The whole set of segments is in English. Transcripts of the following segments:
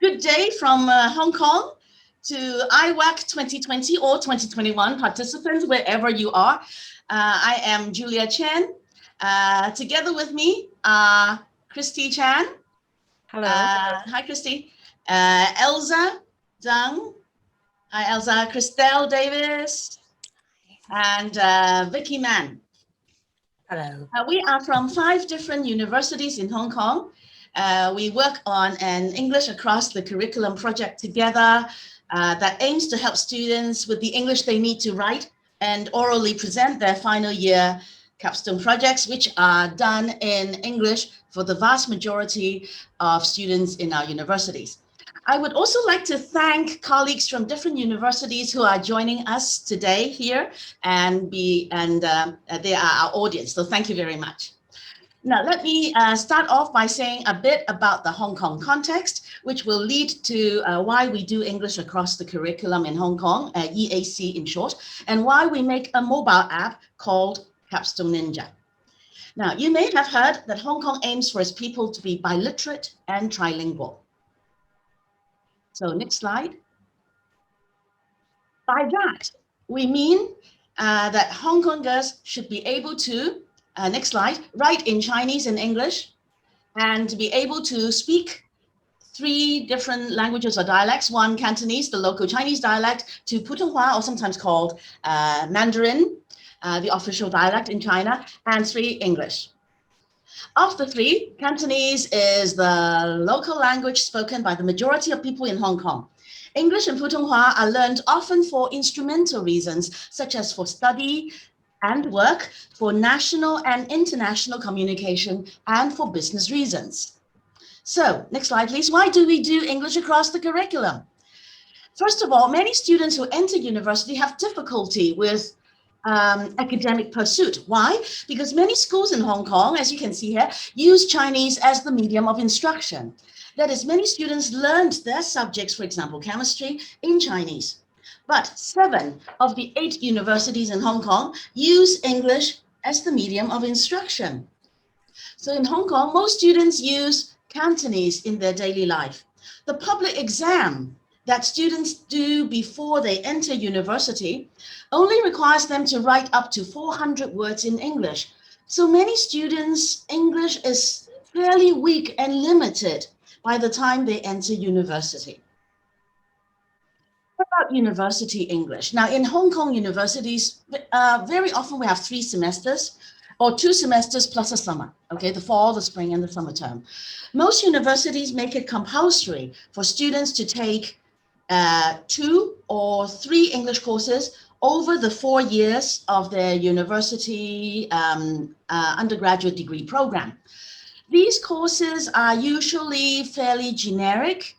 Good day from Hong Kong to IWAC 2020 or 2021 participants, wherever you are. I am Julia Chen. Together with me are Christy Chan. Hello. Hi, Christy. Elsa Zhang. Hi, Elsa. Christelle Davis. And Vicky Mann. Hello. We are from 5 different universities in Hong Kong. We work on an English across the curriculum project together that aims to help students with the English they need to write and orally present their final year capstone projects, which are done in English for the vast majority of students in our universities. I would also like to thank colleagues from different universities who are joining us today here and they are our audience. So thank you very much. Now, let me start off by saying a bit about the Hong Kong context, which will lead to why we do English across the curriculum in Hong Kong, EAC in short, and why we make a mobile app called Capstone Ninja. Now, you may have heard that Hong Kong aims for its people to be biliterate and trilingual. So next slide. By that, we mean that Hong Kongers should be able to, next slide, write in Chinese and English, and to be able to speak 3 different languages or dialects, 1 Cantonese, the local Chinese dialect, 2 Putonghua, or sometimes called Mandarin, the official dialect in China, and 3 English. Of the 3, Cantonese is the local language spoken by the majority of people in Hong Kong. English and Putonghua are learned often for instrumental reasons, such as for study and work, for national and international communication, and for business reasons. So, next slide, please. Why do we do English across the curriculum? First of all, many students who enter university have difficulty with academic pursuit. Why? Because many schools in Hong Kong, as you can see here, use Chinese as the medium of instruction. That is, many students learned their subjects, for example, chemistry, in Chinese. But 7 of the 8 universities in Hong Kong use English as the medium of instruction. So in Hong Kong, most students use Cantonese in their daily life. The public exam that students do before they enter university only requires them to write up to 400 words in English. So many students' English is fairly weak and limited by the time they enter university. What about university English? Now, in Hong Kong universities, very often we have 3 semesters or 2 semesters plus a summer, okay, the fall, the spring, and the summer term. Most universities make it compulsory for students to take 2 or 3 English courses over the 4 years of their university undergraduate degree program. These courses are usually fairly generic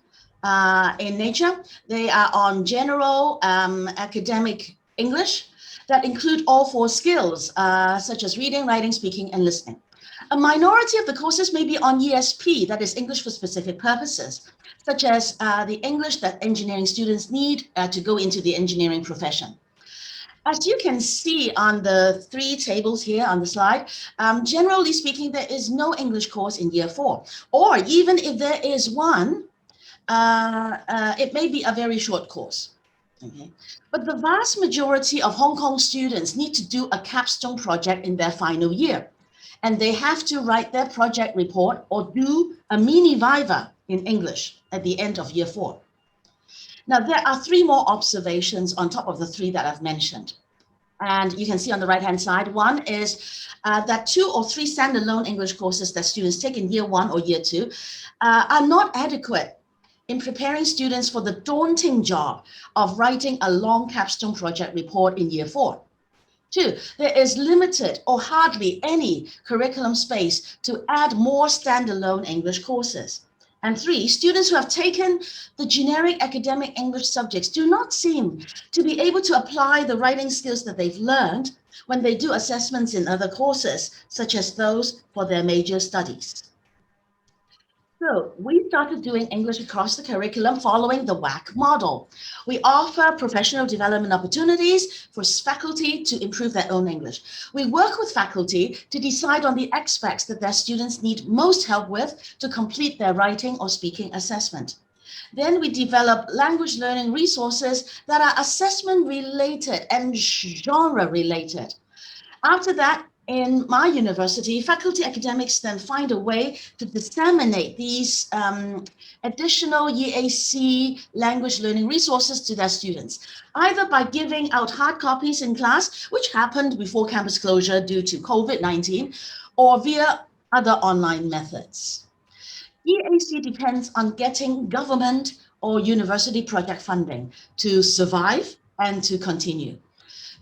in nature. They are on general academic English that include all 4 skills, such as reading, writing, speaking, and listening. A minority of the courses may be on ESP, that is English for specific purposes, such as the English that engineering students need to go into the engineering profession. As you can see on the 3 tables here on the slide, generally speaking, there is no English course in year 4, or even if there is one, it may be a very short course. Okay. But the vast majority of Hong Kong students need to do a capstone project in their final year, and they have to write their project report or do a mini viva in English at the end of year 4. Now, there are 3 more observations on top of the 3 that I've mentioned. And you can see on the right-hand side, one is that 2 or 3 standalone English courses that students take in year 1 or year 2 are not adequate in preparing students for the daunting job of writing a long capstone project report in year 4. 2, there is limited or hardly any curriculum space to add more standalone English courses. And 3, students who have taken the generic academic English subjects do not seem to be able to apply the writing skills that they've learned when they do assessments in other courses, such as those for their major studies. So we started doing English across the curriculum following the WAC model. We offer professional development opportunities for faculty to improve their own English. We work with faculty to decide on the aspects that their students need most help with to complete their writing or speaking assessment. Then we develop language learning resources that are assessment related and genre related. After that, in my university, faculty academics then find a way to disseminate these additional EAC language learning resources to their students, either by giving out hard copies in class, which happened before campus closure due to COVID-19, or via other online methods. EAC depends on getting government or university project funding to survive and to continue.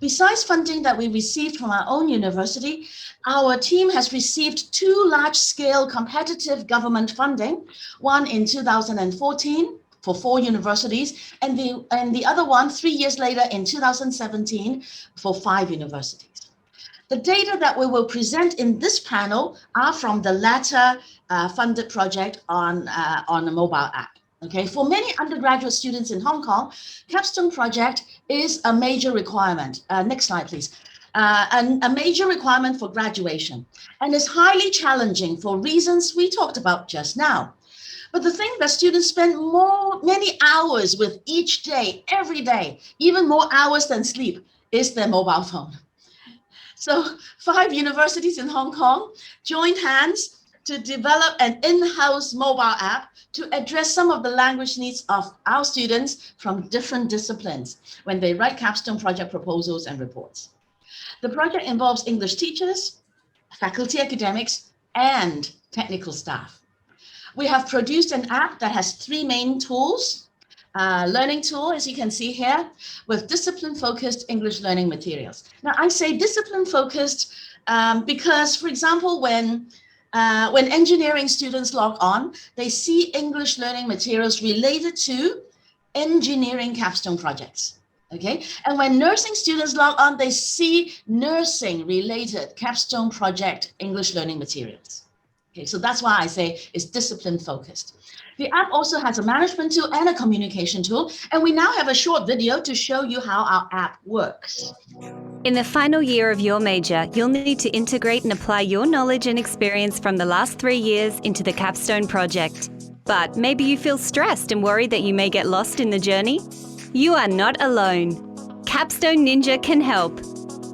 Besides funding that we received from our own university, our team has received 2 large-scale competitive government funding, one in 2014 for 4 universities, and the other one 3 years later in 2017 for 5 universities. The data that we will present in this panel are from the latter funded project on a mobile app. Okay, for many undergraduate students in Hong Kong, capstone project is a major requirement. Next slide, please. A major requirement for graduation, and is highly challenging for reasons we talked about just now. But the thing that students spend many hours with each day, every day, even more hours than sleep, is their mobile phone. So 5 universities in Hong Kong joined hands to develop an in-house mobile app to address some of the language needs of our students from different disciplines when they write capstone project proposals and reports. The project involves English teachers, faculty academics, and technical staff. We have produced an app that has 3 main tools. Learning tool, as you can see here, with discipline-focused English learning materials. Now, I say discipline-focused because, for example, when engineering students log on, they see English learning materials related to engineering capstone projects. Okay, and when nursing students log on, they see nursing-related capstone project English learning materials. Okay, so that's why I say it's discipline-focused. The app also has a management tool and a communication tool, and we now have a short video to show you how our app works. In the final year of your major, you'll need to integrate and apply your knowledge and experience from the last 3 years into the capstone project. But maybe you feel stressed and worried that you may get lost in the journey? You are not alone. Capstone Ninja can help.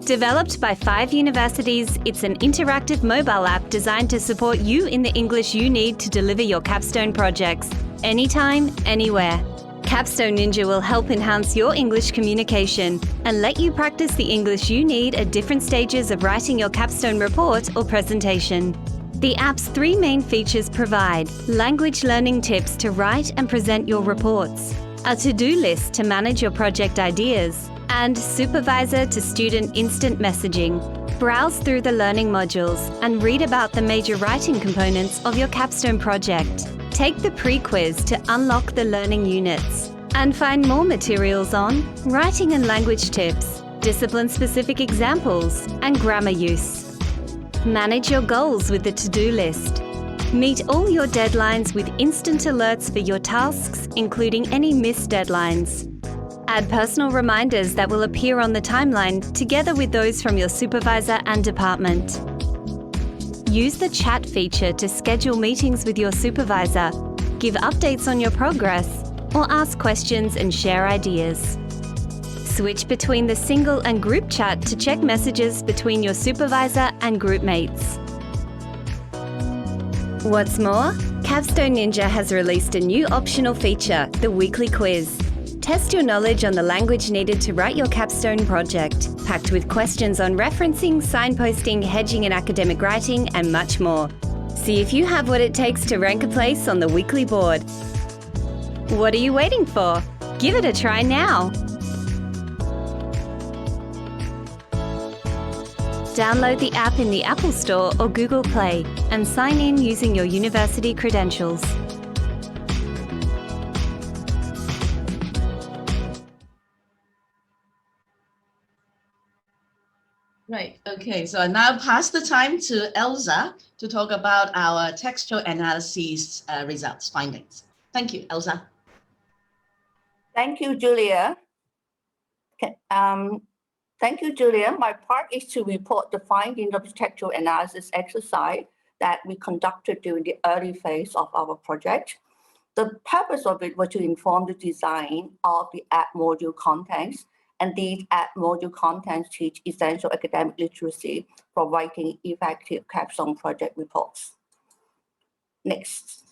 Developed by 5 universities, it's an interactive mobile app designed to support you in the English you need to deliver your capstone projects, anytime, anywhere. Capstone Ninja will help enhance your English communication and let you practice the English you need at different stages of writing your capstone report or presentation. The app's 3 main features provide language learning tips to write and present your reports, a to-do list to manage your project ideas, and supervisor to student instant messaging. Browse through the learning modules and read about the major writing components of your capstone project. Take the pre-quiz to unlock the learning units and find more materials on writing and language tips, discipline-specific examples, and grammar use. Manage your goals with the to-do list. Meet all your deadlines with instant alerts for your tasks, including any missed deadlines. Add personal reminders that will appear on the timeline together with those from your supervisor and department. Use the chat feature to schedule meetings with your supervisor, give updates on your progress, or ask questions and share ideas. Switch between the single and group chat to check messages between your supervisor and group mates. What's more, Capstone Ninja has released a new optional feature, the weekly quiz. Test your knowledge on the language needed to write your capstone project, packed with questions on referencing, signposting, hedging in academic writing, and much more. See if you have what it takes to rank a place on the weekly board. What are you waiting for? Give it a try now. Download the app in the Apple Store or Google Play and sign in using your university credentials. Right, okay, so I now pass the time to Elsa to talk about our textual analysis results, findings. Thank you, Elsa. Thank you, Julia. Thank you, Julia. My part is to report the findings of the textual analysis exercise that we conducted during the early phase of our project. The purpose of it was to inform the design of the app module contents, and these app module contents teach essential academic literacy for writing effective capstone project reports. Next.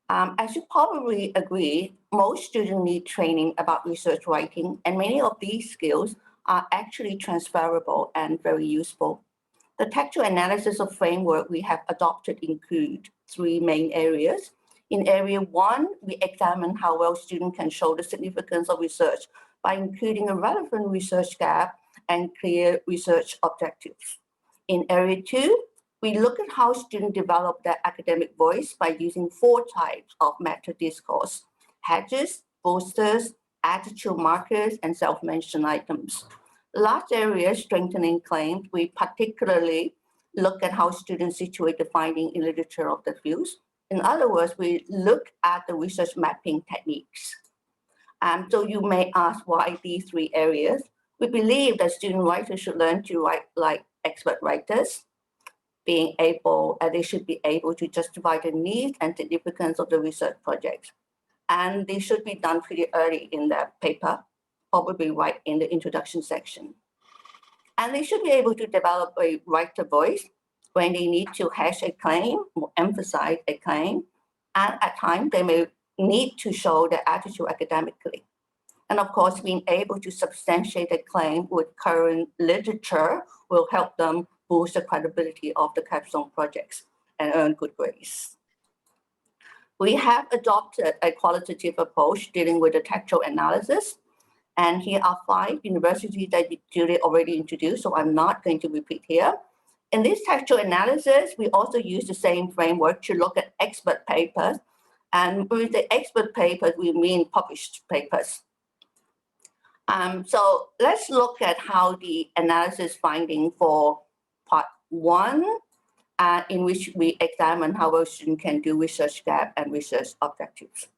As you probably agree, most students need training about research writing, and many of these skills are actually transferable and very useful. The textual analysis of framework we have adopted include 3 main areas. In area 1, we examine how well students can show the significance of research by including a relevant research gap and clear research objectives. In area 2, we look at how students develop their academic voice by using 4 types of meta discourse: hedges, boosters, attitude markers, and self-mentioned items. Last area, strengthening claims, we particularly look at how students situate the finding in literature of their views. In other words, we look at the research mapping techniques. So you may ask why these 3 areas. We believe that student writers should learn to write like expert writers, they should be able to justify the needs and significance of the research project. And they should be done pretty early in their paper, probably right in the introduction section. And they should be able to develop a writer voice when they need to hash a claim or emphasize a claim. And at times, they may need to show their attitude academically. And of course, being able to substantiate a claim with current literature will help them boost the credibility of the capstone projects and earn good grades. We have adopted a qualitative approach dealing with the textual analysis. And here are 5 universities that Julie already introduced, so I'm not going to repeat here. In this textual analysis, we also use the same framework to look at expert papers. And with the expert papers, we mean published papers. So let's look at how the analysis finding for part 1, in which we examine how a student can do research gap and research objectives.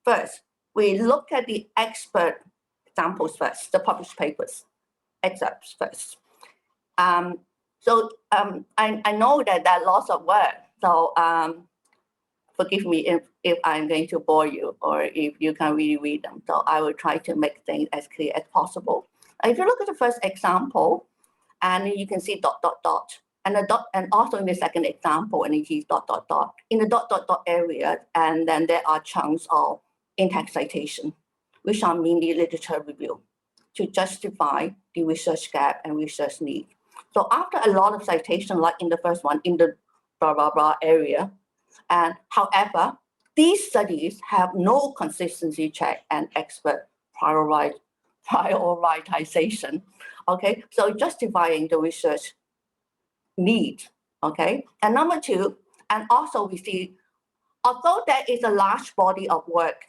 First, we look at the expert examples first, the published papers, excerpts first. I know that there are lots of work, so forgive me if I'm going to bore you or if you can really read them. So I will try to make things as clear as possible. If you look at the first example, and you can see ... and also in the second example, and you see ... in the ... area, and then there are chunks of in-text citation, which are mainly literature review to justify the research gap and research need. So after a lot of citation, like in the first one, in the ... area, and however, these studies have no consistency check and expert prioritization. Okay, so justifying the research need. Okay, and number 2, and also we see, although there is a large body of work ...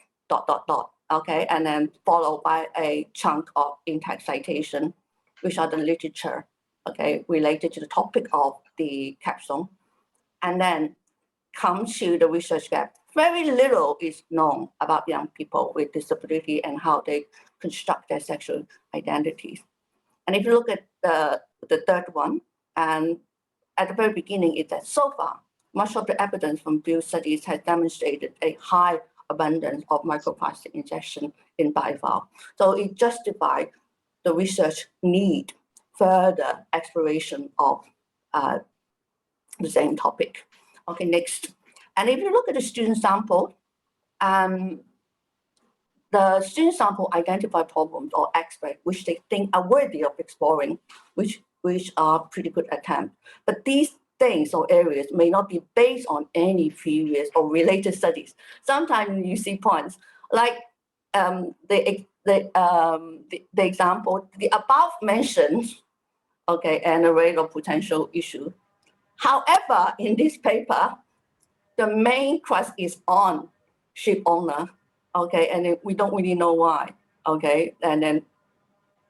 okay, and then followed by a chunk of in-text citation, which are the literature, okay, related to the topic of the capstone, and then comes to the research gap. Very little is known about young people with disability and how they construct their sexual identities. And if you look at the third one, and at the very beginning, it says, so far, much of the evidence from field studies has demonstrated a high abundance of microplastic injection in bivalve. So it justifies the research need further exploration of the same topic. Okay, next. And if you look at the student sample, the student sample identify problems or aspects which they think are worthy of exploring, which are pretty good attempts. But these things or areas may not be based on any previous or related studies. Sometimes you see points like the example, the above mentioned, okay, and a rate of potential issue. However, in this paper, the main crux is on ship owner, okay, and we don't really know why, okay, and then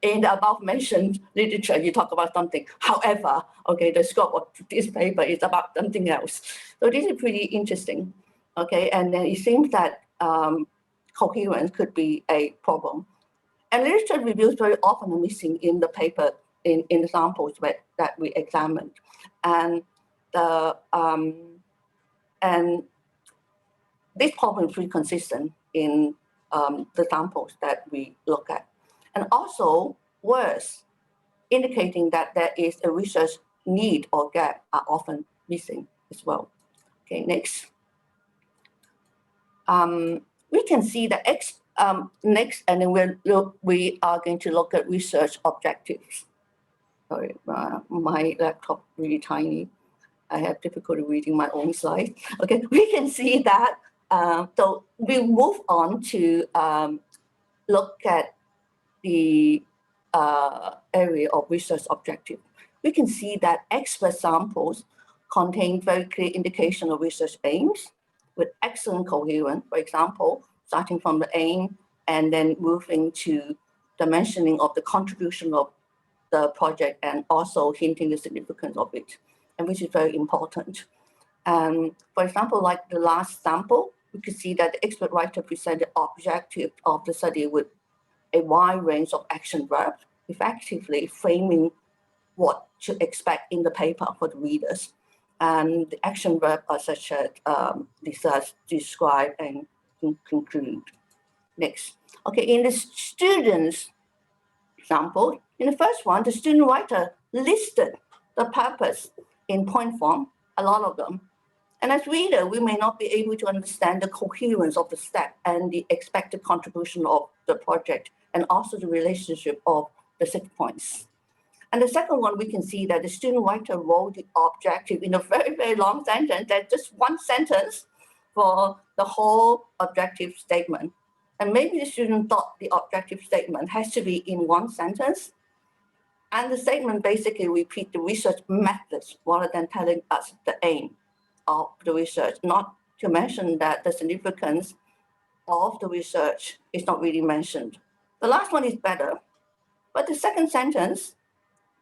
in the above mentioned literature, you talk about something. However, okay, the scope of this paper is about something else. So this is pretty interesting, okay, and then it seems that coherence could be a problem. And literature reviews very often are missing in the paper, in the samples that we examined. And this problem is pretty consistent in the samples that we look at. And also words indicating that there is a research need or gap are often missing as well. Okay, next. We can see the next, and then we are going to look at research objectives. Sorry, my laptop really tiny. I have difficulty reading my own slide. Okay, we can see that. So we move on to look at the area of research objective. We can see that expert samples contain very clear indication of research aims with excellent coherence. For example, starting from the aim and then moving to the mentioning of the contribution of the project and also hinting the significance of it, and which is very important. For example, like the last sample, we could see that the expert writer presented objective of the study with a wide range of action verbs, effectively framing what to expect in the paper for the readers. And the action verbs are such as discuss, describe, and conclude. Next. Okay, in the students' sample, in the first one, the student writer listed the purpose in point form, a lot of them. And as reader, we may not be able to understand the coherence of the step and the expected contribution of the project, and also the relationship of the 6 points. And the second one, we can see that the student writer wrote the objective in a very, very long sentence, that's just one sentence for the whole objective statement. And maybe the student thought the objective statement has to be in one sentence. And the statement basically repeat the research methods rather than telling us the aim of the research, not to mention that the significance of the research is not really mentioned. The last one is better, but the second sentence,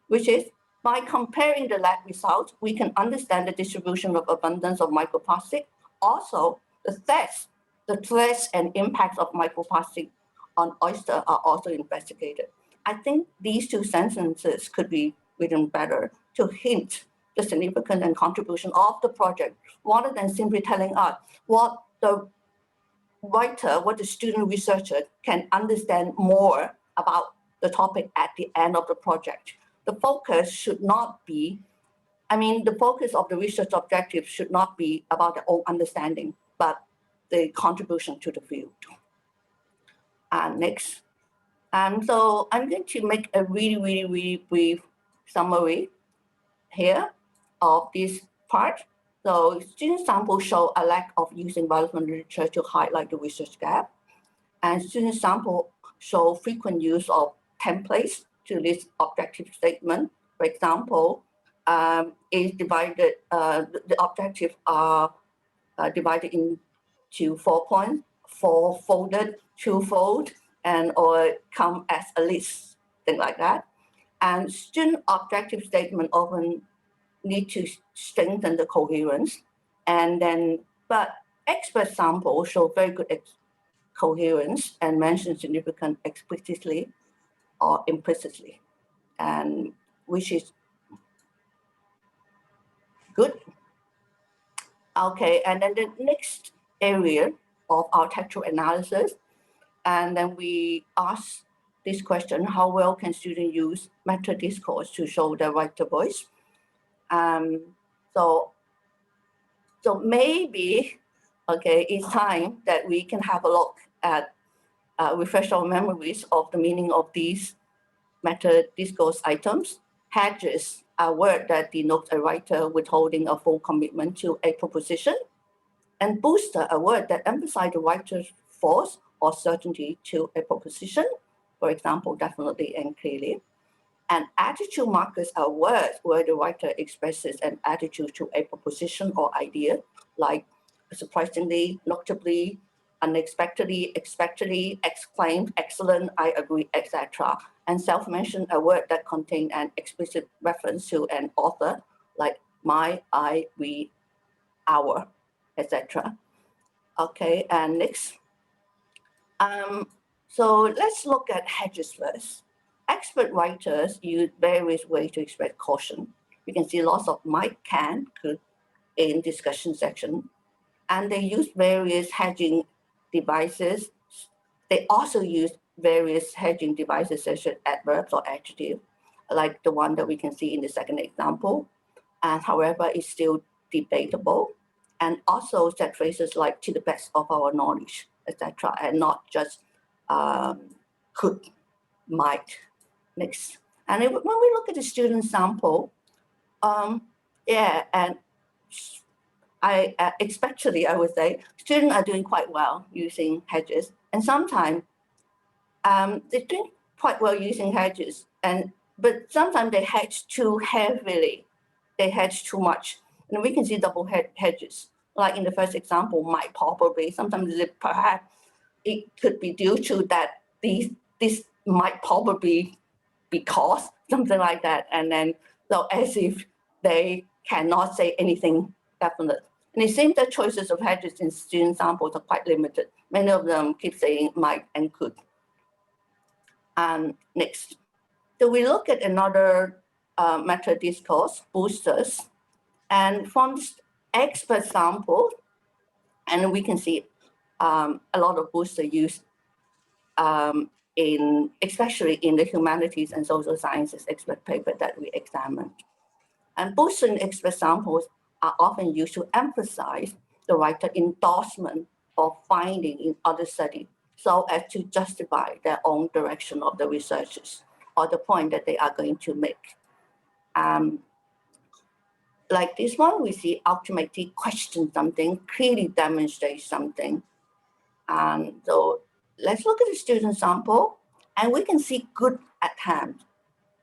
which is, by comparing the lab results, we can understand the distribution of abundance of microplastic. Also, the threats and impacts of microplastic on oyster are also investigated. I think these two sentences could be written better to hint the significance and contribution of the project, rather than simply telling us what the writer, what the student researcher can understand more about the topic at the end of the project. The focus should not be, the focus of the research objective should not be about their own understanding, but the contribution to the field. And next. So I'm going to make a really brief summary here of this part. So student samples show a lack of using relevant literature to highlight the research gap. And student sample show frequent use of templates to list objective statement. For example, is divided, the objectives are divided into 4 points, 4 folded, 2-fold, and or come as a list, things like that. And student objective statement often need to strengthen the coherence. And then, but expert samples show very good coherence and mention significant explicitly or implicitly, and which is good. Okay, and then the next area of our textual analysis, and then we ask this question: how well can students use meta discourse to show their writer voice? So maybe, okay, it's time that we can have a look at, refresh our memories of the meaning of these meta discourse items. Hedges are words that denote a writer withholding a full commitment to a proposition. And booster, a word that emphasizes the writer's force or certainty to a proposition. For example, definitely and clearly. And attitude markers are words where the writer expresses an attitude to a proposition or idea, like surprisingly, notably, unexpectedly, expectedly, exclaimed, excellent, I agree, etc. And self-mention, a word that contains an explicit reference to an author, like my, I, we, our, etc. Okay, and next. So let's look at hedges first. Expert writers use various ways to express caution. You can see lots of might, can, could in discussion section. And they use various hedging devices. They also use various hedging devices such as adverbs or adjectives, like the one that we can see in the second example. And however, it's still debatable. And also set phrases like to the best of our knowledge, etc., and not just could, might. Next. And when we look at the student sample, yeah, and especially I would say, students are doing quite well using hedges, and sometimes they're doing quite well using hedges, but sometimes they hedge too heavily, they hedge too much, and we can see double hedges. Like in the first example, might probably, sometimes perhaps it could be due to that this might probably because something like that, and then so as if they cannot say anything definite. And it seems that choices of hedges in student samples are quite limited. Many of them keep saying might and could. Next, so we look at another meta discourse, boosters, and from expert samples, and we can see a lot of booster use especially in the humanities and social sciences expert paper that we examined. And booster and expert samples are often used to emphasize the writer endorsement of finding in other studies so as to justify their own direction of the researches or the point that they are going to make. Like this one, we see ultimately question something, clearly demonstrate something. And so let's look at the student sample, and we can see good attempt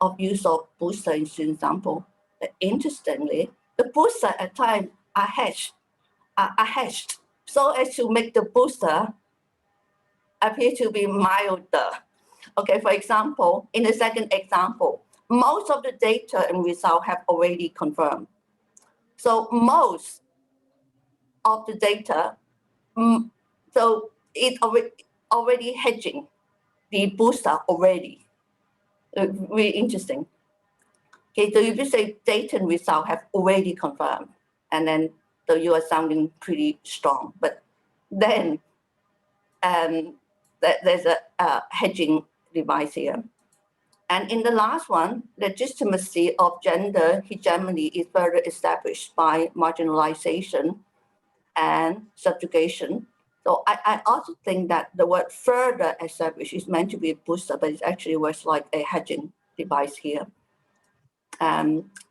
of use of booster in student sample. But interestingly, the booster at times are hashed so as to make the booster appear to be milder. Okay, for example, in the second example, most of the data and result have already confirmed. So most of the data, so it's already hedging the booster already. Really interesting. Okay, so if you say data and result have already confirmed, and then so you are sounding pretty strong, but then there's a hedging device here. And in the last one, legitimacy of gender hegemony is further established by marginalization and subjugation. So I also think that the word further established is meant to be a booster, but it actually works like a hedging device here.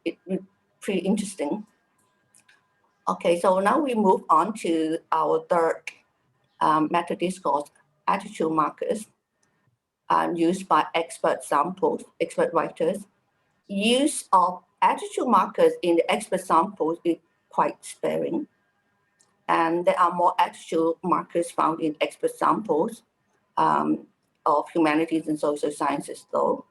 It's pretty interesting. Okay, so now we move on to our third meta discourse, attitude markers used by expert samples, expert writers. Use of attitude markers in the expert samples is quite sparing. And there are more attitude markers found in expert samples of humanities and social sciences, though.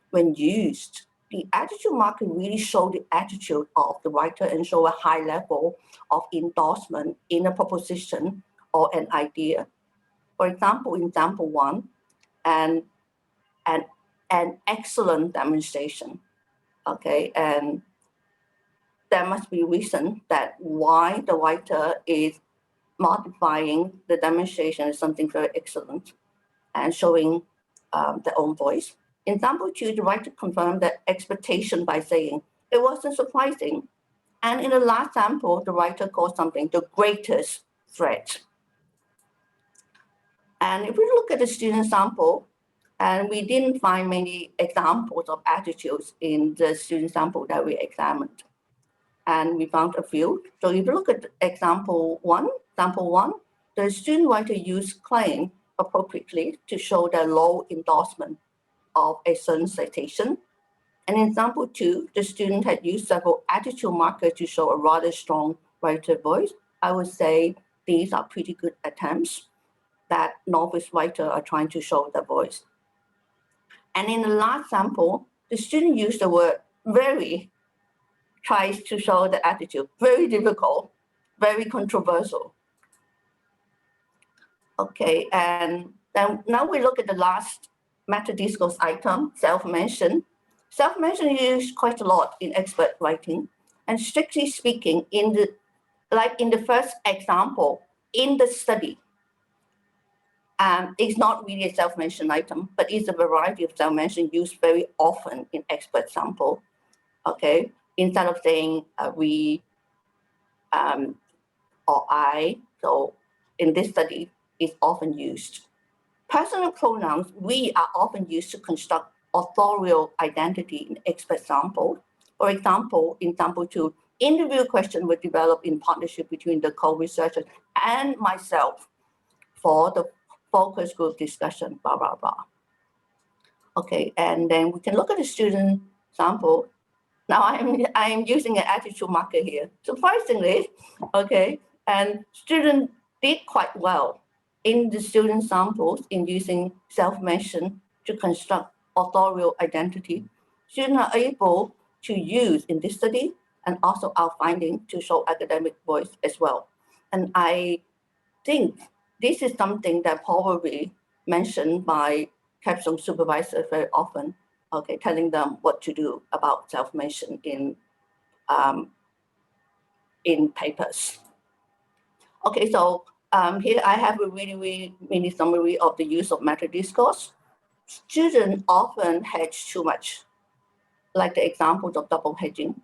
When used, the attitude marker really show the attitude of the writer and show a high level of endorsement in a proposition or an idea. For example, in example one, an excellent demonstration, okay? And there must be reason that why the writer is modifying the demonstration is something very excellent and showing their own voice. In example two, the writer confirmed that expectation by saying it wasn't surprising. And in the last sample, the writer called something the greatest threat. And if we look at the student sample, and we didn't find many examples of attitudes in the student sample that we examined. And we found a few. So if you look at example one, the student writer used claim appropriately to show the low endorsement of a certain citation. And in example two, the student had used several attitude markers to show a rather strong writer voice. I would say these are pretty good attempts that novice writers are trying to show their voice. And in the last sample, the student used the word very, tries to show the attitude, very difficult, very controversial. Okay, and then now we look at the last meta discourse item, self-mention. Self-mention is used quite a lot in expert writing, and strictly speaking, in the like in the first example, in the study, it's not really a self-mention item, but it's a variety of self-mention used very often in expert sample. Okay, instead of saying we or I, so in this study, is often used. Personal pronouns, we, are often used to construct authorial identity in expert samples. For example, in sample 2, interview questions were developed in partnership between the co-researchers and myself for the focus group discussion, blah, blah, blah. Okay, and then we can look at the student sample. Now I'm using an attitude marker here, surprisingly, okay, and students did quite well in the student samples in using self-mention to construct authorial identity. Students are able to use in this study and also our finding to show academic voice as well. And I think this is something that probably mentioned by capstone supervisors very often, okay, telling them what to do about self-mention in papers. Okay, so here I have a really mini summary of the use of meta discourse. Students often hedge too much, like the examples of double hedging.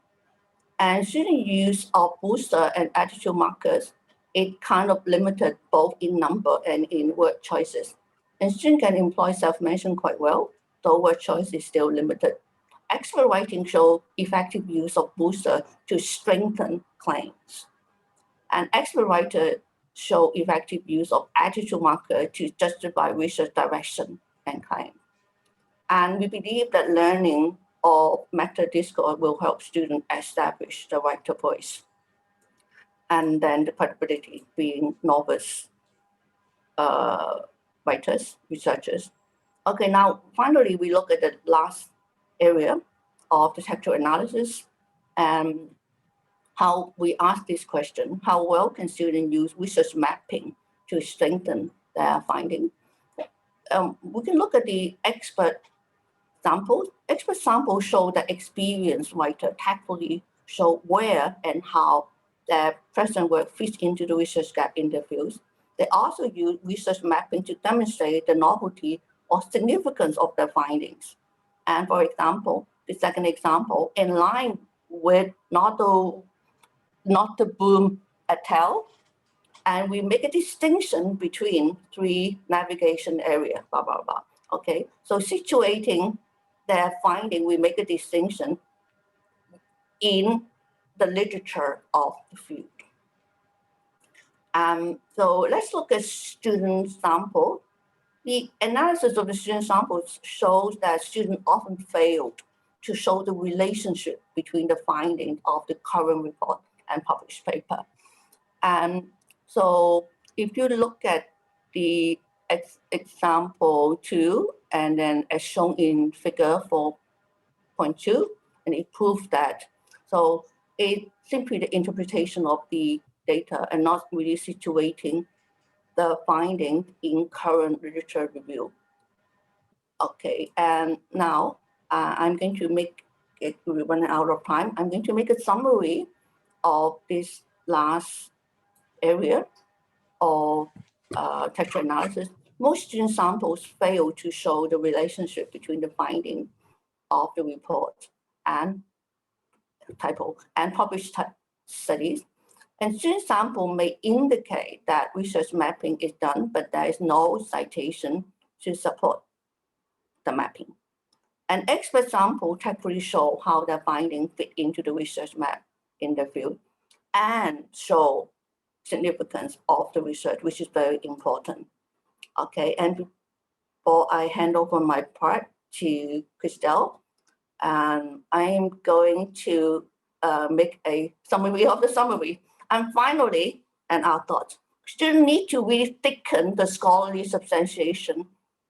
And student use of booster and attitude markers, it kind of limited both in number and in word choices. And student can employ self-mention quite well, though word choice is still limited. Expert writing show effective use of booster to strengthen claims. And expert writer show effective use of attitude marker to justify research direction and claim. And we believe that learning of meta discourse will help students establish the writer voice. And then the credibility being novice writers, researchers. Okay, now finally we look at the last area of the textual analysis and how we ask this question: how well can students use research mapping to strengthen their finding? We can look at the expert samples. Expert samples show that experienced writer tactfully show where and how their present work fits into the research gap in their fields. They also use research mapping to demonstrate the novelty or significance of their findings. And for example, the second example, in line with not the boom et al., and we make a distinction between three navigation areas, blah, blah, blah. Okay, so situating their finding, we make a distinction in the literature of the field. So let's look at student sample. The analysis of the student samples shows that students often failed to show the relationship between the findings of the current report and published paper. And so if you look at the example 2, and then as shown in figure 4.2, and it proves that. So it's simply the interpretation of the data and not really situating the findings in current literature review. Okay, and now I'm going to make it, we're running out of time. I'm going to make a summary of this last area of textual analysis. Most student samples fail to show the relationship between the finding of the report and typo and published studies. And student sample may indicate that research mapping is done, but there is no citation to support the mapping. An expert sample tactfully show how their findings fit into the research map in the field and show significance of the research, which is very important. Okay, and before I hand over my part to Christelle, I'm going to make a summary of the summary. And finally, and our thoughts, students need to really thicken the scholarly substantiation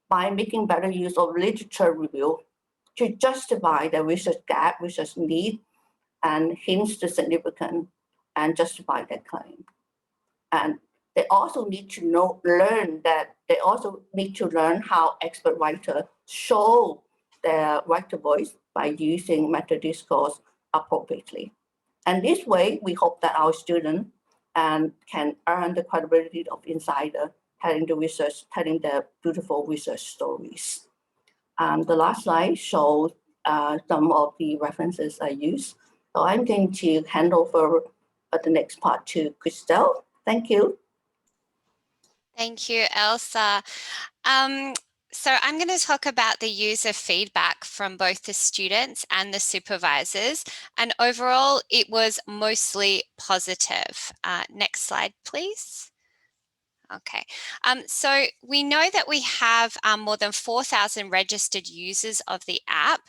by making better use of literature review to justify the research gap, research need, and hence the significance and justify their claim. And they also need to learn how expert writers show their writer voice by using meta discourse appropriately. And this way, we hope that our students and can earn the credibility of insider, telling the beautiful research stories. The last slide shows some of the references I use. So I'm going to hand over the next part to Christelle. Thank you. Thank you, Elsa. So I'm going to talk about the user feedback from both the students and the supervisors, and overall it was mostly positive. Next slide, please. Okay, so we know that we have more than 4,000 registered users of the app,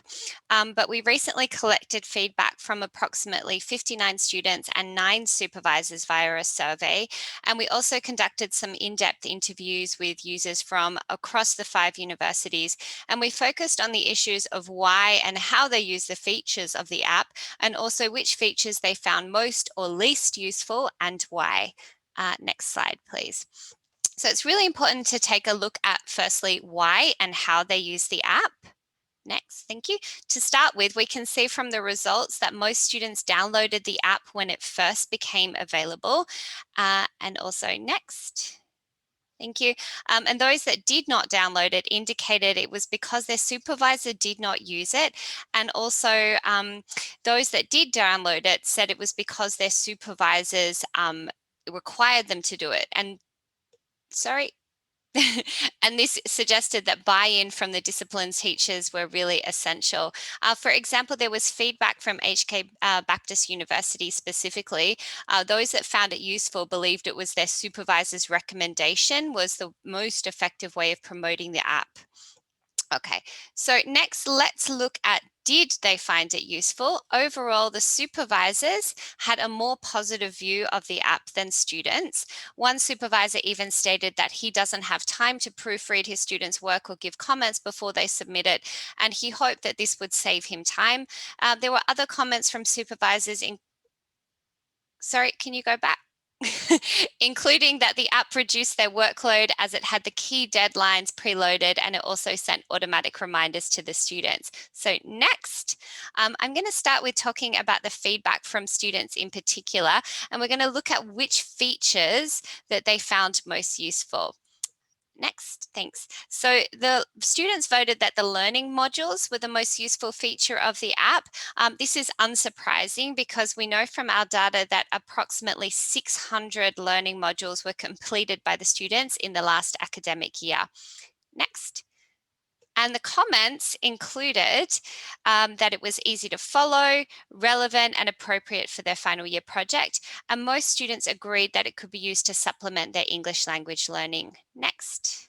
but we recently collected feedback from approximately 59 students and 9 supervisors via a survey. And we also conducted some in-depth interviews with users from across the 5 universities. And we focused on the issues of why and how they use the features of the app, and also which features they found most or least useful and why. Next slide, please. So it's really important to take a look at firstly why and how they use the app. Next, thank you. To start with, we can see from the results that most students downloaded the app when it first became available. And also next. Thank you. And those that did not download it indicated it was because their supervisor did not use it. And also those that did download it said it was because their supervisors required them to do it. And sorry. And this suggested that buy-in from the discipline teachers were really essential. For example, there was feedback from HK Baptist University specifically. Those that found it useful believed it was their supervisor's recommendation was the most effective way of promoting the app. Okay, so next let's look at did they find it useful? Overall, the supervisors had a more positive view of the app than students. One supervisor even stated that he doesn't have time to proofread his students' work or give comments before they submit it, and he hoped that this would save him time. There were other comments from supervisors sorry, can you go back? Including that the app reduced their workload as it had the key deadlines preloaded, and it also sent automatic reminders to the students. So next, I'm going to start with talking about the feedback from students in particular, and we're going to look at which features that they found most useful. Next, thanks. So the students voted that the learning modules were the most useful feature of the app. This is unsurprising because we know from our data that approximately 600 learning modules were completed by the students in the last academic year. Next. And the comments included that it was easy to follow, relevant and appropriate for their final year project. And most students agreed that it could be used to supplement their English language learning. Next.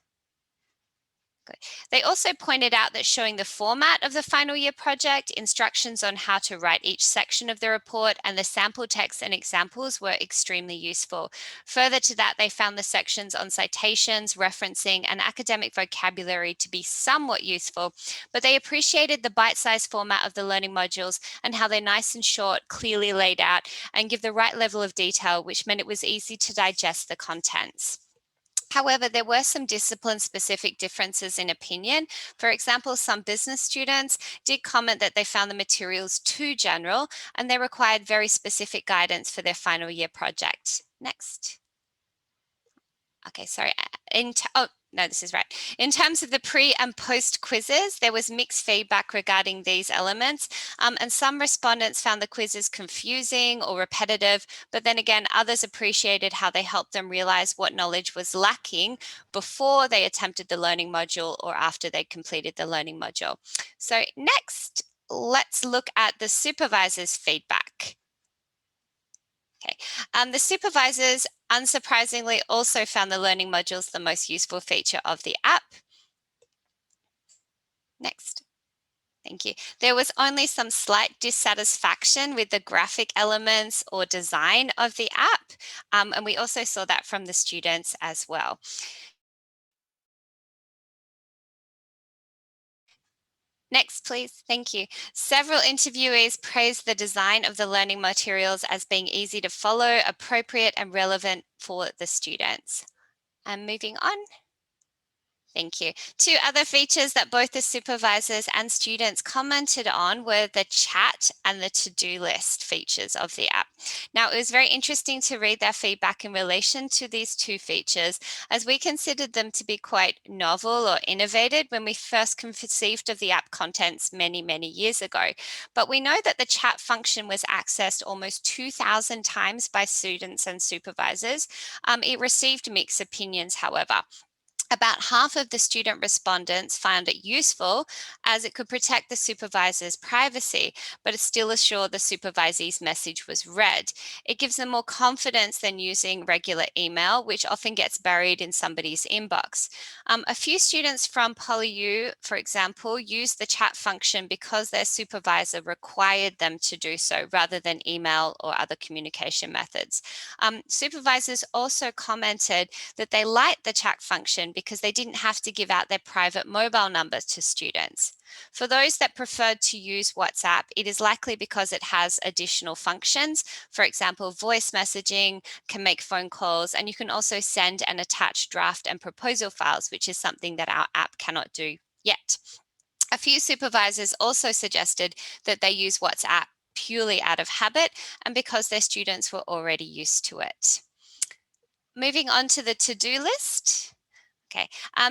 Good. They also pointed out that showing the format of the final year project, instructions on how to write each section of the report, and the sample text and examples were extremely useful. Further to that, they found the sections on citations, referencing, and academic vocabulary to be somewhat useful, but they appreciated the bite-sized format of the learning modules and how they're nice and short, clearly laid out, and give the right level of detail, which meant it was easy to digest the contents. However, there were some discipline-specific differences in opinion. For example, some business students did comment that they found the materials too general and they required very specific guidance for their final year project. Next. Okay, sorry. Oh, no, this is right. In terms of the pre and post quizzes, there was mixed feedback regarding these elements, and some respondents found the quizzes confusing or repetitive, but then again, others appreciated how they helped them realize what knowledge was lacking before they attempted the learning module or after they completed the learning module. So next, let's look at the supervisor's feedback. Okay, the supervisors, unsurprisingly, also found the learning modules the most useful feature of the app. Next. Thank you. There was only some slight dissatisfaction with the graphic elements or design of the app, and we also saw that from the students as well. Next, please. Thank you. Several interviewees praised the design of the learning materials as being easy to follow, appropriate, and relevant for the students. And moving on. Thank you. Two other features that both the supervisors and students commented on were the chat and the to-do list features of the app. Now, it was very interesting to read their feedback in relation to these two features, as we considered them to be quite novel or innovative when we first conceived of the app contents many, many years ago. But we know that the chat function was accessed almost 2,000 times by students and supervisors. It received mixed opinions, however. About half of the student respondents found it useful as it could protect the supervisor's privacy, but it still assured the supervisee's message was read. It gives them more confidence than using regular email, which often gets buried in somebody's inbox. A few students from PolyU, for example, used the chat function because their supervisor required them to do so rather than email or other communication methods. Supervisors also commented that they liked the chat function because they didn't have to give out their private mobile numbers to students. For those that preferred to use WhatsApp, it is likely because it has additional functions. For example, voice messaging, can make phone calls, and you can also send and attach draft and proposal files, which is something that our app cannot do yet. A few supervisors also suggested that they use WhatsApp purely out of habit and because their students were already used to it. Moving on to the to-do list. Okay,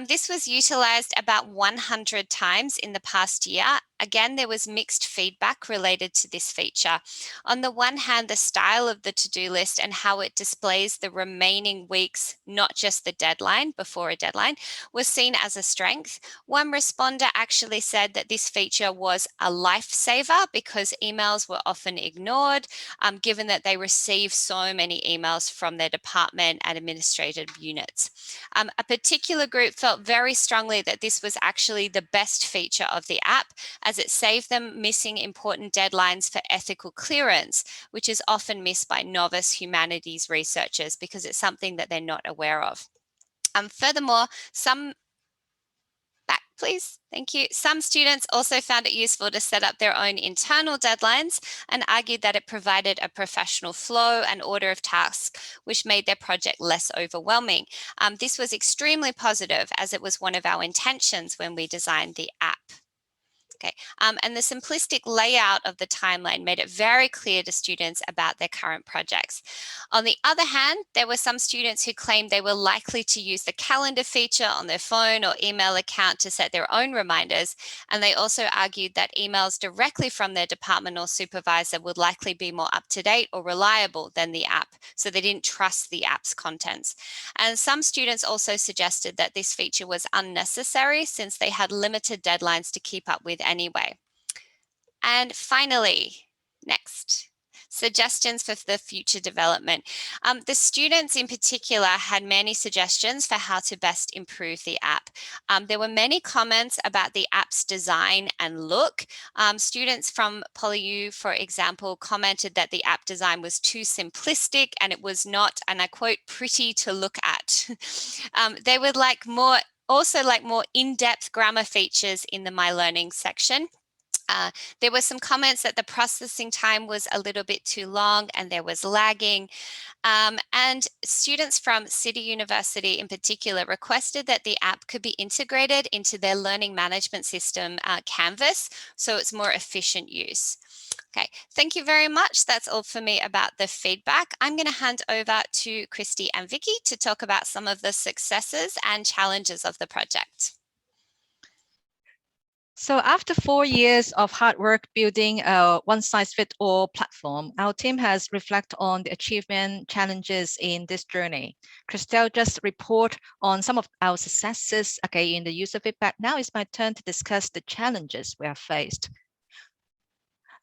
this was utilized about 100 times in the past year. Again, there was mixed feedback related to this feature. On the one hand, the style of the to-do list and how it displays the remaining weeks, not just the deadline before a deadline, was seen as a strength. One responder actually said that this feature was a lifesaver because emails were often ignored, given that they receive so many emails from their department and administrative units. A particular group felt very strongly that this was actually the best feature of the app, as it saved them missing important deadlines for ethical clearance, which is often missed by novice humanities researchers because it's something that they're not aware of. Furthermore, please. Thank you. Some students also found it useful to set up their own internal deadlines and argued that it provided a professional flow and order of tasks, which made their project less overwhelming. This was extremely positive as it was one of our intentions when we designed the app. Okay, and the simplistic layout of the timeline made it very clear to students about their current projects. On the other hand, there were some students who claimed they were likely to use the calendar feature on their phone or email account to set their own reminders, and they also argued that emails directly from their department or supervisor would likely be more up-to-date or reliable than the app, so they didn't trust the app's contents. And some students also suggested that this feature was unnecessary since they had limited deadlines to keep up with anyway. And finally, next, suggestions for the future development. The students in particular had many suggestions for how to best improve the app. There were many comments about the app's design and look. Students from PolyU, for example, commented that the app design was too simplistic and it was not, and I quote, pretty to look at. They would like more in-depth grammar features in the My Learning section. There were some comments that the processing time was a little bit too long and there was lagging. And students from City University in particular requested that the app could be integrated into their learning management system, Canvas, so it's more efficient use. Okay, thank you very much. That's all for me about the feedback. I'm going to hand over to Christy and Vicky to talk about some of the successes and challenges of the project. So after 4 years of hard work building a one-size-fits-all platform, our team has reflected on the achievement challenges in this journey. Christelle just report on some of our successes in the user feedback. Now it's my turn to discuss the challenges we have faced.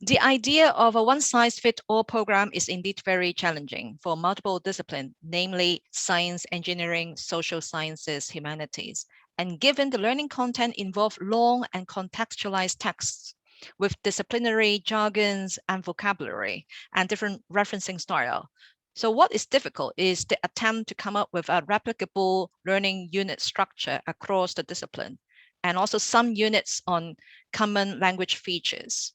The idea of a one-size-fits-all program is indeed very challenging for multiple disciplines, namely science, engineering, social sciences, humanities. And given the learning content involve long and contextualized texts with disciplinary jargons and vocabulary and different referencing style. So what is difficult is the attempt to come up with a replicable learning unit structure across the discipline, and also some units on common language features.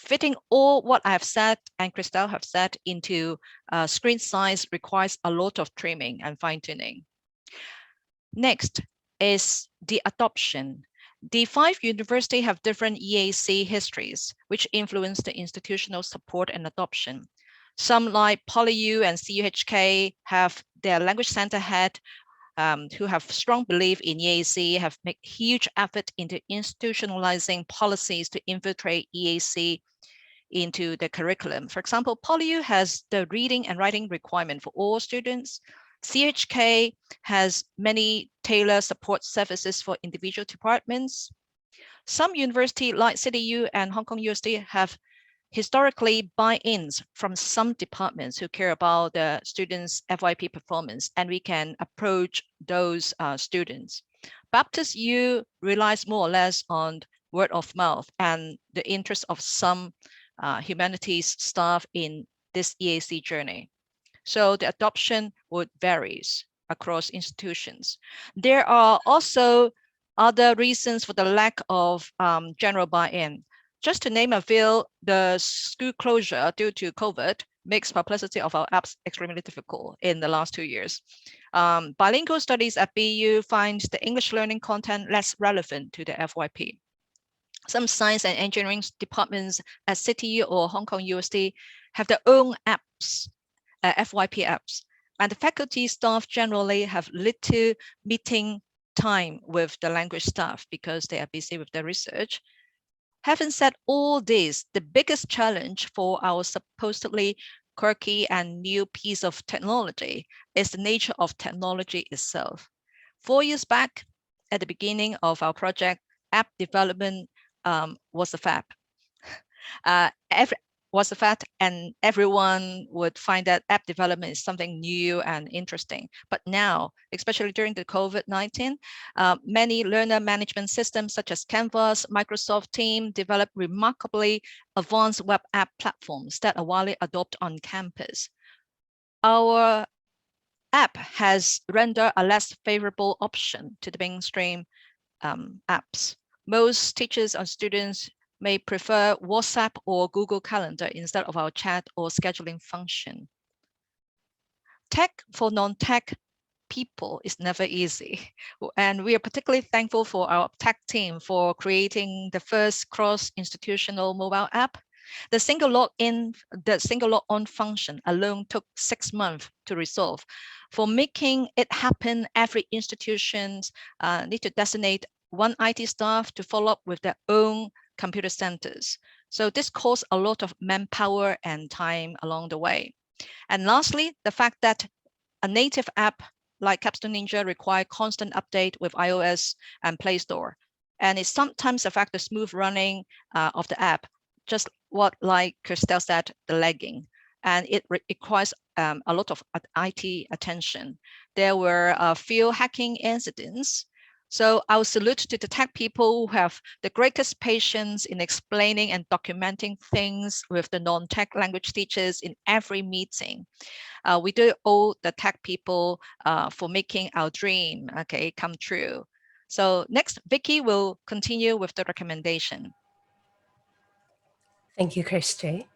Fitting all what I have said and Christelle have said into screen size requires a lot of trimming and fine-tuning. Next, is the adoption. The 5 universities have different EAC histories, which influence the institutional support and adoption. Some like PolyU and CUHK have their language center head who have strong belief in EAC, have made huge effort into institutionalizing policies to infiltrate EAC into the curriculum. For example, PolyU has the reading and writing requirement for all students. CHK has many tailored support services for individual departments. Some universities like CityU and Hong Kong University have historically buy-ins from some departments who care about the students' FYP performance, and we can approach those students. Baptist U relies more or less on word of mouth and the interest of some humanities staff in this EAC journey. So the adoption would varies across institutions. There are also other reasons for the lack of general buy-in. Just to name a few, the school closure due to COVID makes publicity of our apps extremely difficult in the last 2 years. Bilingual studies at BU finds the English learning content less relevant to the FYP. Some science and engineering departments at City or Hong Kong USD have their own apps, FYP apps, and the faculty staff generally have little meeting time with the language staff because they are busy with their research. Having said all this, the biggest challenge for our supposedly quirky and new piece of technology is the nature of technology itself. 4 years back, at the beginning of our project, app development was a fad. Was a fact, and everyone would find that app development is something new and interesting. But now, especially during the COVID-19, many learner management systems such as Canvas, Microsoft Teams develop remarkably advanced web app platforms that are widely adopted on campus. Our app has rendered a less favorable option to the mainstream apps. Most teachers and students may prefer WhatsApp or Google Calendar instead of our chat or scheduling function. Tech for non-tech people is never easy. And we are particularly thankful for our tech team for creating the first cross-institutional mobile app. The single log-on function alone took 6 months to resolve. For making it happen, every institution need to designate one IT staff to follow up with their own computer centers. So this costs a lot of manpower and time along the way. And lastly, the fact that a native app like Capstone Ninja require constant update with iOS and Play Store. And it sometimes affects the smooth running of the app, just what like Christelle said, the lagging. And it requires a lot of IT attention. There were a few hacking incidents. So I'll salute to the tech people who have the greatest patience in explaining and documenting things with the non-tech language teachers in every meeting. We do owe the tech people for making our dream come true. So next, Vicky will continue with the recommendation. Thank you, Christy.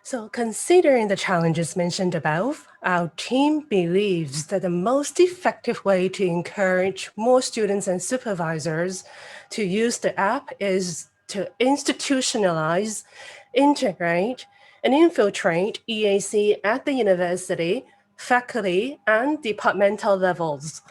So considering the challenges mentioned above, our team believes that the most effective way to encourage more students and supervisors to use the app is to institutionalize, integrate, and infiltrate EAC at the university, faculty, and departmental levels.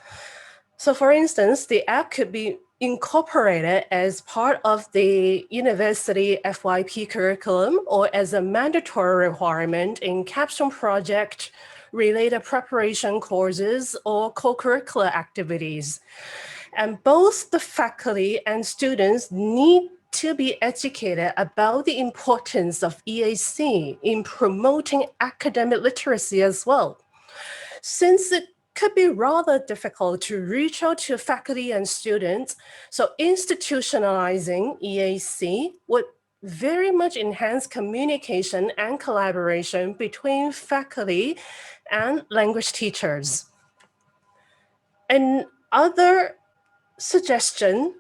So for instance, the app could be incorporated as part of the university FYP curriculum or as a mandatory requirement in capstone project related preparation courses or co-curricular activities. And both the faculty and students need to be educated about the importance of EAC in promoting academic literacy as well. Since it could be rather difficult to reach out to faculty and students, so institutionalizing EAC would very much enhance communication and collaboration between faculty and language teachers. Another suggestion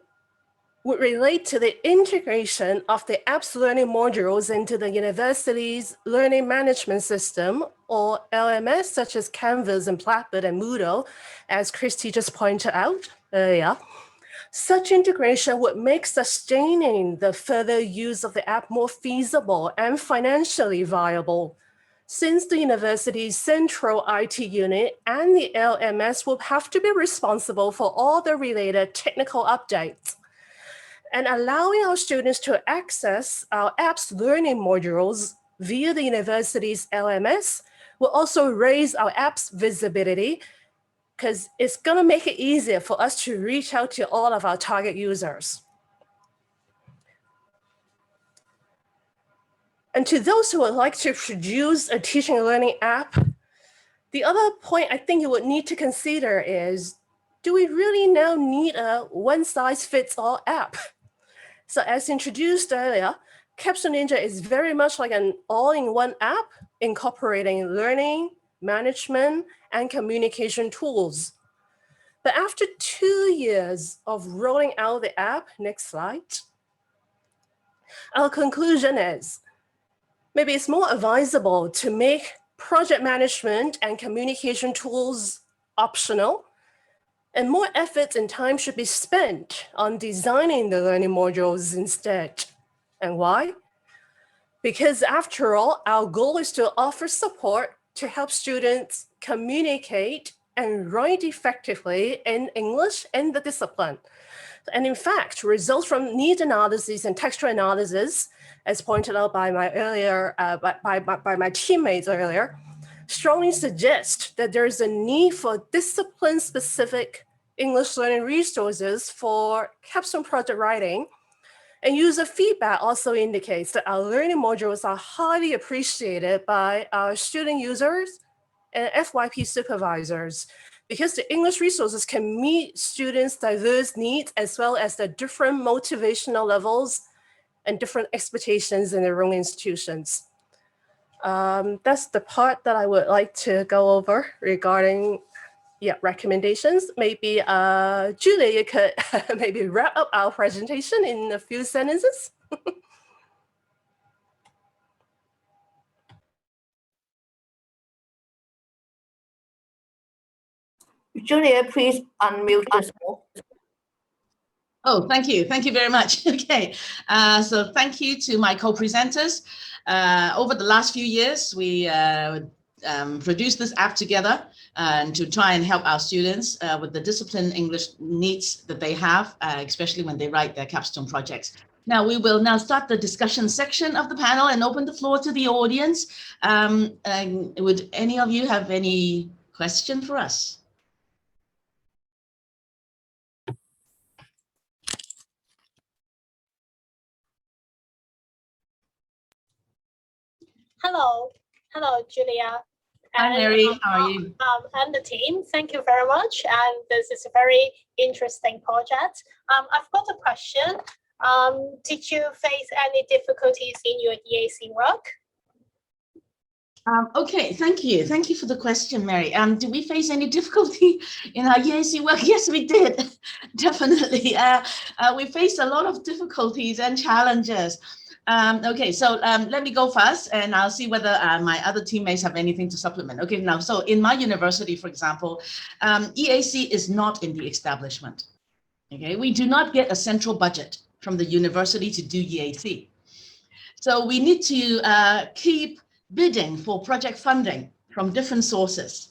would relate to the integration of the apps learning modules into the university's learning management system, or LMS, such as Canvas and Blackboard and Moodle, as Christy just pointed out earlier. Such integration would make sustaining the further use of the app more feasible and financially viable, since the university's central IT unit and the LMS will have to be responsible for all the related technical updates. And allowing our students to access our app's learning modules via the university's LMS will also raise our app's visibility, because it's going to make it easier for us to reach out to all of our target users. And to those who would like to produce a teaching and learning app, the other point I think you would need to consider is, do we really now need a one-size-fits-all app? So as introduced earlier, Capstone Ninja is very much like an all-in-one app incorporating learning, management, and communication tools. But after 2 years of rolling out the app, next slide, our conclusion is maybe it's more advisable to make project management and communication tools optional, and more effort and time should be spent on designing the learning modules instead. And why? Because after all, our goal is to offer support to help students communicate and write effectively in English in the discipline. And in fact, results from need analysis and textual analysis, as pointed out by my earlier, by my teammates earlier, strongly suggest that there is a need for discipline-specific English learning resources for capstone project writing. And user feedback also indicates that our learning modules are highly appreciated by our student users and FYP supervisors, because the English resources can meet students' diverse needs as well as the different motivational levels and different expectations in their own institutions. That's the part that I would like to go over regarding recommendations. Maybe Julia, you could maybe wrap up our presentation in a few sentences. Julia, please unmute yourself. Oh, thank you. Thank you very much. Okay, so thank you to my co-presenters. Over the last few years, we produced this app together and to try and help our students with the discipline English needs that they have, especially when they write their capstone projects. Now, we will now start the discussion section of the panel and open the floor to the audience. Would any of you have any question for us? Hello, Julia. Hi, Mary. How are you? And the team, thank you very much. And this is a very interesting project. I've got a question. Did you face any difficulties in your EAC work? Okay, thank you. Thank you for the question, Mary. Did we face any difficulty in our EAC work? Yes, we did, definitely. We faced a lot of difficulties and challenges. Okay, so let me go first and I'll see whether my other teammates have anything to supplement. Okay, now, so in my university, for example, EAC is not in the establishment. Okay, we do not get a central budget from the university to do EAC. So we need to keep bidding for project funding from different sources.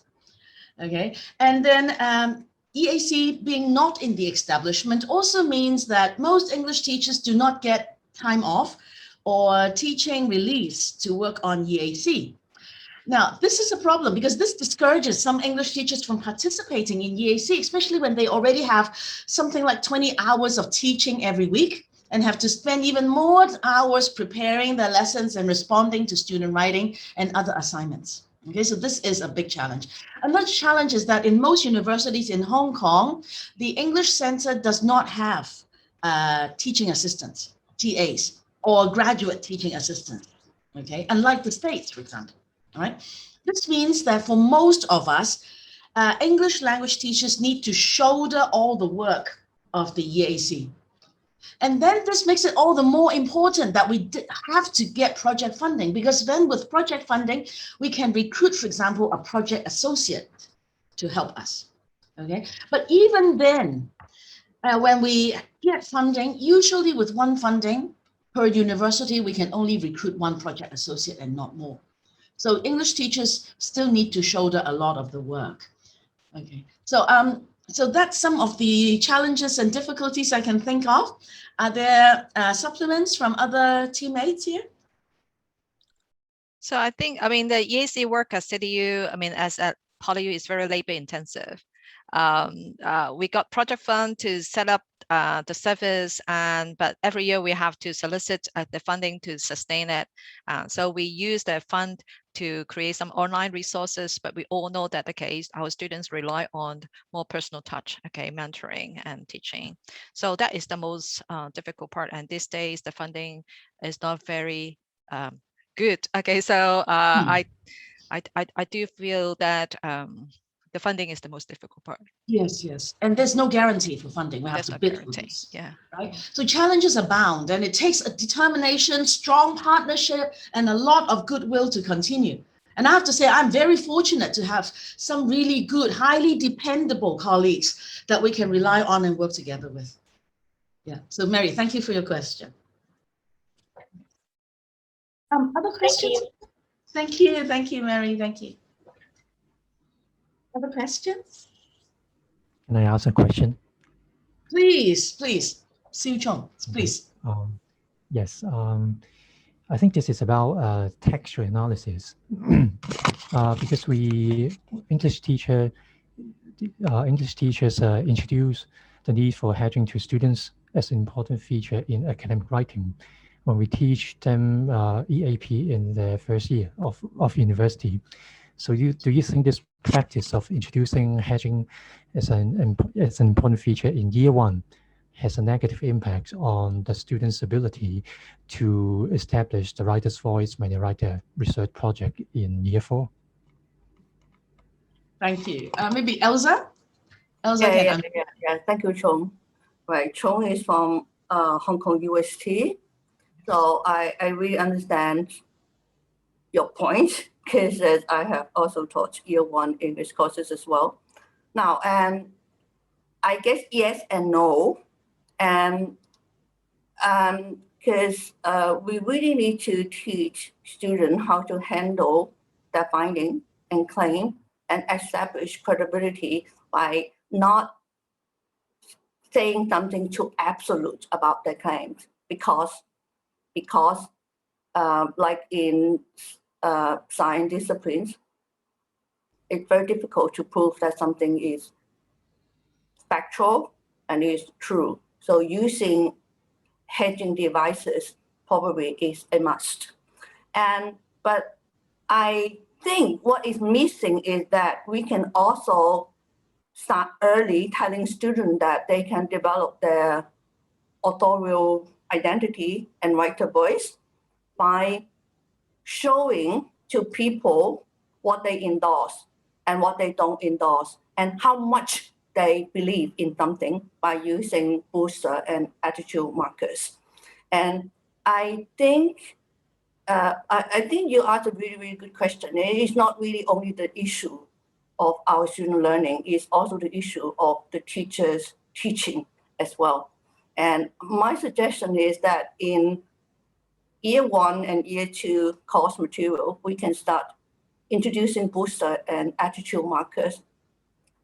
Okay, and then EAC being not in the establishment also means that most English teachers do not get time off or teaching release to work on EAC. Now, this is a problem because this discourages some English teachers from participating in EAC, especially when they already have something like 20 hours of teaching every week and have to spend even more hours preparing their lessons and responding to student writing and other assignments. Okay, so this is a big challenge. Another challenge is that in most universities in Hong Kong, the English Center does not have teaching assistants, TAs, or graduate teaching assistants, okay, unlike the States, for example, all right? This means that for most of us, English language teachers need to shoulder all the work of the EAC. And then this makes it all the more important that we have to get project funding, because then with project funding, we can recruit, for example, a project associate to help us. Okay, but even then, when we get funding, usually with one funding per university, we can only recruit one project associate and not more. So English teachers still need to shoulder a lot of the work. Okay, so that's some of the challenges and difficulties I can think of. Are there supplements from other teammates here? So I think, the EAC work at CityU, as at PolyU, is very labor intensive. We got project fund to set up the service, but every year we have to solicit the funding to sustain it. So we use the fund to create some online resources, but we all know that our students rely on more personal touch, mentoring and teaching. So that is the most difficult part. And these days the funding is not very good. So I do feel that the funding is the most difficult part. Yes. And there's no guarantee for funding. We have to bid for this. Yeah. Right. So challenges abound, and it takes a determination, strong partnership, and a lot of goodwill to continue. And I have to say, I'm very fortunate to have some really good, highly dependable colleagues that we can rely on and work together with. Yeah. So Mary, thank you for your question. Other questions? Thank you, Mary. Thank you. Other questions? Can I ask a question? Please. Siu Chong, please. Yes. I think this is about textual analysis because English teachers introduce the need for hedging to students as an important feature in academic writing when we teach them EAP in their first year of university. So do you think this practice of introducing hedging as an important feature in year one has a negative impact on the students' ability to establish the writer's voice when they write their research project in year 4? Thank you. Maybe Elsa? Yeah. Thank you, Chong. Right, Chong is from Hong Kong UST. So I really understand your point, because I have also taught year 1 English courses as well. Now, and I guess yes and no, and because we really need to teach students how to handle their finding and claim and establish credibility by not saying something too absolute about their claims, because like in science disciplines, it's very difficult to prove that something is factual and is true. So using hedging devices probably is a must. But I think what is missing is that we can also start early telling students that they can develop their authorial identity and writer voice by showing to people what they endorse and what they don't endorse, and how much they believe in something by using booster and attitude markers. And I think you asked a really, really good question. It is not really only the issue of our student learning, it's also the issue of the teachers teaching as well. And my suggestion is that in year 1 and year 2 course material, we can start introducing booster and attitude markers.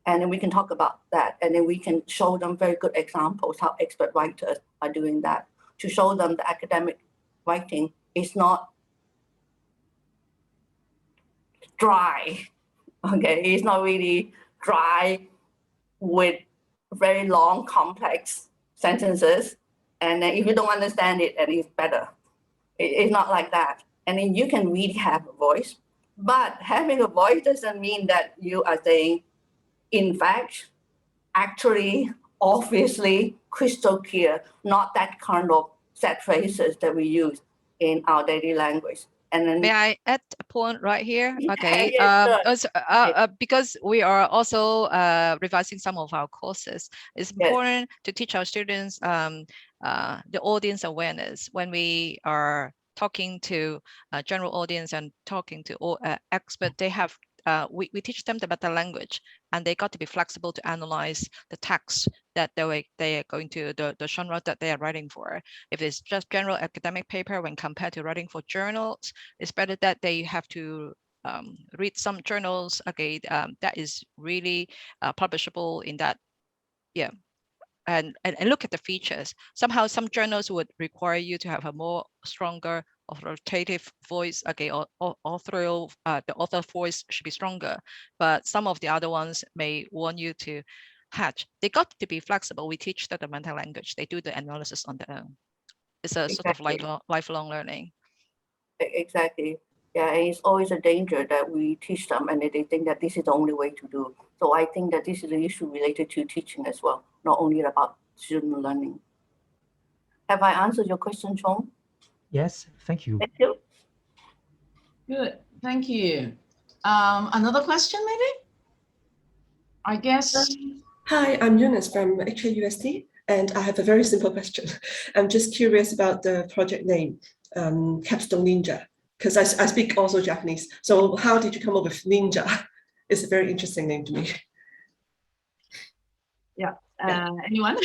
And then we can talk about that. And then we can show them very good examples how expert writers are doing that, to show them the academic writing is not dry. Okay, it's not really dry with very long, complex sentences. And then if you don't understand it, then it's better. It's not like that. And then you can really have a voice. But having a voice doesn't mean that you are saying, in fact, actually, obviously, crystal clear, not that kind of set phrases that we use in our daily language. And then May I add a point right here? Yeah, Okay. yes, sure. Because we are also revising some of our courses, it's Yes. important to teach our students the audience awareness when we are talking to general audience and talking to all experts. They have we teach them the meta language, and they got to be flexible to analyze the text that they are going to the genre that they are writing for. If it's just general academic paper when compared to writing for journals, it's better that they have to read some journals, okay, that is really publishable in that, yeah. And look at the features. Somehow some journals would require you to have a more stronger authoritative voice, okay, or authorial, the author voice should be stronger, but some of the other ones may want you to hatch. They got to be flexible. We teach them the mental language. They do the analysis on their own. It's a sort of lifelong learning. Exactly. Yeah, and it's always a danger that we teach them and they think that this is the only way to do. So I think that this is an issue related to teaching as well, not only about student learning. Have I answered your question, Chong? Yes, thank you. Thank you. Good, thank you. Another question, maybe? I guess. Hi, I'm Eunice from HAUST, and I have a very simple question. I'm just curious about the project name, Capstone Ninja, because I speak also Japanese. So how did you come up with Ninja? It's a very interesting name to me. Yeah, anyone?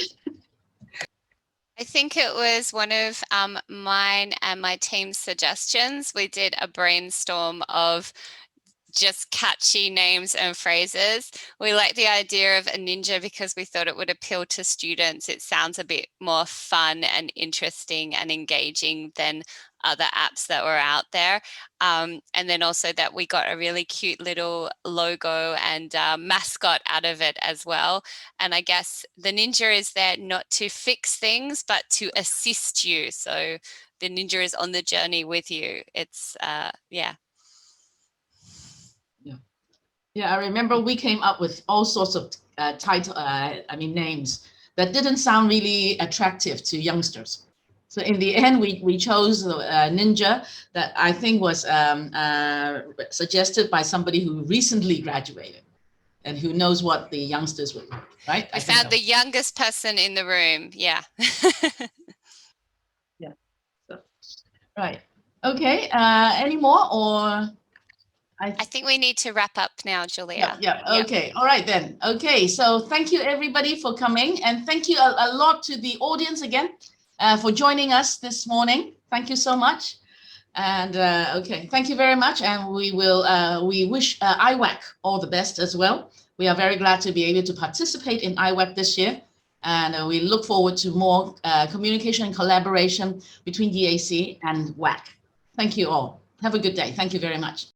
I think it was one of mine and my team's suggestions. We did a brainstorm of just catchy names and phrases. We like the idea of a ninja because we thought it would appeal to students. It sounds a bit more fun and interesting and engaging than other apps that were out there. And then also that we got a really cute little logo and mascot out of it as well. And I guess the ninja is there not to fix things, but to assist you. So the ninja is on the journey with you. It's, yeah. Yeah, I remember we came up with all sorts of names that didn't sound really attractive to youngsters. So in the end, we chose Ninja, that I think was suggested by somebody who recently graduated and who knows what the youngsters would like, right? I found the youngest person in the room. Yeah. Yeah. So, right. Okay. Any more or? I think we need to wrap up now, Julia. Yeah. Okay. All right then. Okay. So thank you everybody for coming, and thank you a lot to the audience again for joining us this morning. Thank you so much. And okay, thank you very much. And we wish IWAC all the best as well. We are very glad to be able to participate in IWAC this year, and we look forward to more communication and collaboration between DAC and WAC. Thank you all. Have a good day. Thank you very much.